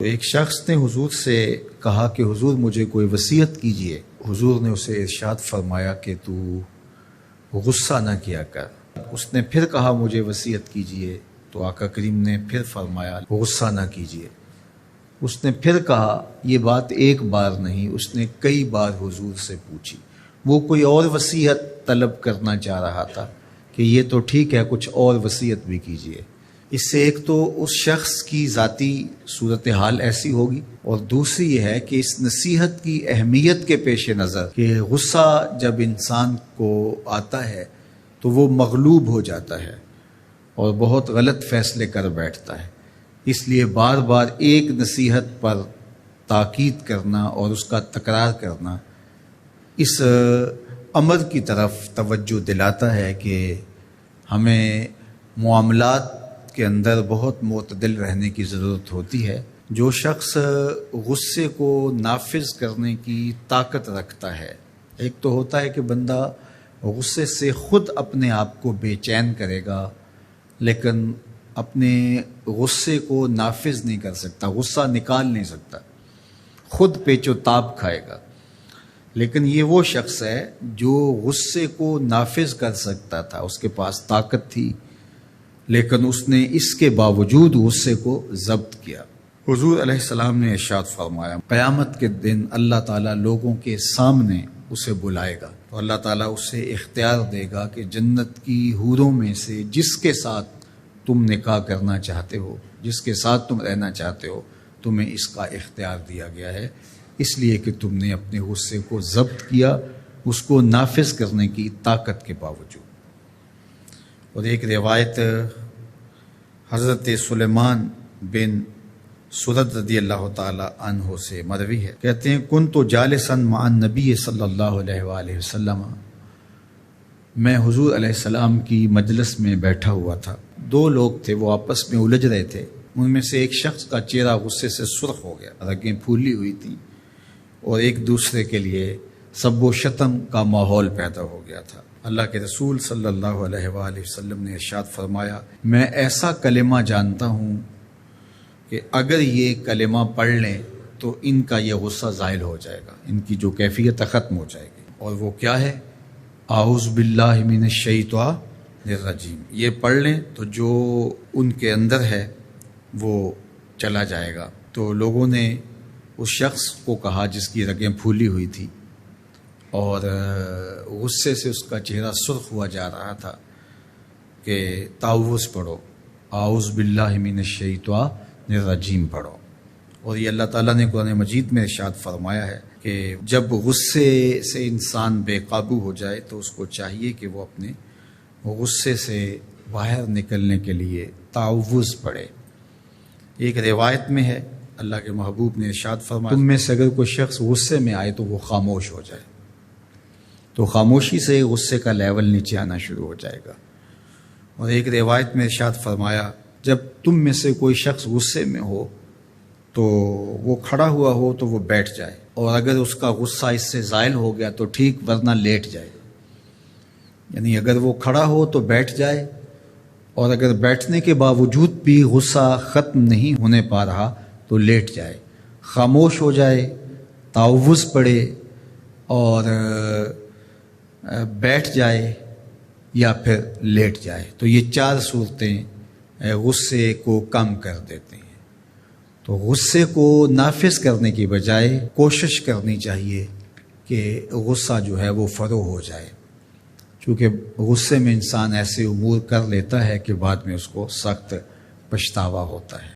تو ایک شخص نے حضور سے کہا کہ حضور مجھے کوئی وصیت کیجئے۔ حضور نے اسے ارشاد فرمایا کہ تو غصہ نہ کیا کر۔ اس نے پھر کہا مجھے وصیت کیجئے، تو آقا کریم نے پھر فرمایا غصہ نہ کیجئے۔ اس نے پھر کہا، یہ بات ایک بار نہیں، اس نے کئی بار حضور سے پوچھی۔ وہ کوئی اور وصیت طلب کرنا چاہ رہا تھا کہ یہ تو ٹھیک ہے، کچھ اور وصیت بھی کیجئے۔ اس سے ایک تو اس شخص کی ذاتی صورتحال ایسی ہوگی، اور دوسری یہ ہے کہ اس نصیحت کی اہمیت کے پیش نظر کہ غصہ جب انسان کو آتا ہے تو وہ مغلوب ہو جاتا ہے اور بہت غلط فیصلے کر بیٹھتا ہے، اس لیے بار بار ایک نصیحت پر تاکید کرنا اور اس کا تکرار کرنا اس امر کی طرف توجہ دلاتا ہے کہ ہمیں معاملات کے اندر بہت معتدل رہنے کی ضرورت ہوتی ہے۔ جو شخص غصے کو نافذ کرنے کی طاقت رکھتا ہے، ایک تو ہوتا ہے کہ بندہ غصے سے خود اپنے آپ کو بے چین کرے گا، لیکن اپنے غصے کو نافذ نہیں کر سکتا، غصہ نکال نہیں سکتا، خود پیچ و تاب کھائے گا۔ لیکن یہ وہ شخص ہے جو غصے کو نافذ کر سکتا تھا، اس کے پاس طاقت تھی، لیکن اس نے اس کے باوجود غصے کو ضبط کیا۔ حضور علیہ السلام نے ارشاد فرمایا، قیامت کے دن اللہ تعالیٰ لوگوں کے سامنے اسے بلائے گا، تو اللہ تعالیٰ اسے اختیار دے گا کہ جنت کی حوروں میں سے جس کے ساتھ تم نکاح کرنا چاہتے ہو، جس کے ساتھ تم رہنا چاہتے ہو، تمہیں اس کا اختیار دیا گیا ہے، اس لیے کہ تم نے اپنے غصے کو ضبط کیا، اس کو نافذ کرنے کی طاقت کے باوجود۔ اور ایک روایت حضرت سلیمان بن سرد رضی اللہ تعالی عنہ سے مروی ہے، کہتے ہیں کنت جالسا مع النبی صلی اللہ علیہ وآلہ وسلم، میں حضور علیہ السلام کی مجلس میں بیٹھا ہوا تھا۔ دو لوگ تھے، وہ آپس میں الجھ رہے تھے۔ ان میں سے ایک شخص کا چہرہ غصے سے سرخ ہو گیا، رگیں پھولی ہوئی تھیں، اور ایک دوسرے کے لیے سب و شتم کا ماحول پیدا ہو گیا تھا۔ اللہ کے رسول صلی اللہ علیہ وآلہ وسلم نے ارشاد فرمایا، میں ایسا کلمہ جانتا ہوں کہ اگر یہ کلمہ پڑھ لیں تو ان کا یہ غصہ زائل ہو جائے گا، ان کی جو کیفیت ختم ہو جائے گی۔ اور وہ کیا ہے؟ اعوذ باللہ من الشیطان الرجیم۔ یہ پڑھ لیں تو جو ان کے اندر ہے وہ چلا جائے گا۔ تو لوگوں نے اس شخص کو کہا جس کی رگیں پھولی ہوئی تھی اور غصے سے اس کا چہرہ سرخ ہوا جا رہا تھا کہ تعوذ پڑھو، اعوذ باللہ من الشیطان الرجیم پڑھو۔ اور یہ اللہ تعالیٰ نے قرآن مجید میں ارشاد فرمایا ہے کہ جب غصے سے انسان بے قابو ہو جائے تو اس کو چاہیے کہ وہ اپنے غصے سے باہر نکلنے کے لیے تعوذ پڑھے۔ ایک روایت میں ہے، اللہ کے محبوب نے ارشاد فرمایا، تم میں سے اگر کوئی شخص غصے میں آئے تو وہ خاموش ہو جائے، تو خاموشی سے غصے کا لیول نیچے آنا شروع ہو جائے گا۔ اور ایک روایت میں ارشاد فرمایا، جب تم میں سے کوئی شخص غصے میں ہو تو وہ کھڑا ہوا ہو تو وہ بیٹھ جائے، اور اگر اس کا غصہ اس سے زائل ہو گیا تو ٹھیک، ورنہ لیٹ جائے۔ یعنی اگر وہ کھڑا ہو تو بیٹھ جائے، اور اگر بیٹھنے کے باوجود بھی غصہ ختم نہیں ہونے پا رہا تو لیٹ جائے، خاموش ہو جائے، تعوذ پڑھے اور بیٹھ جائے، یا پھر لیٹ جائے۔ تو یہ چار صورتیں غصے کو کم کر دیتے ہیں۔ تو غصے کو نافذ کرنے کی بجائے کوشش کرنی چاہیے کہ غصہ جو ہے وہ فروغ ہو جائے، چونکہ غصے میں انسان ایسے امور کر لیتا ہے کہ بعد میں اس کو سخت پچھتاوا ہوتا ہے۔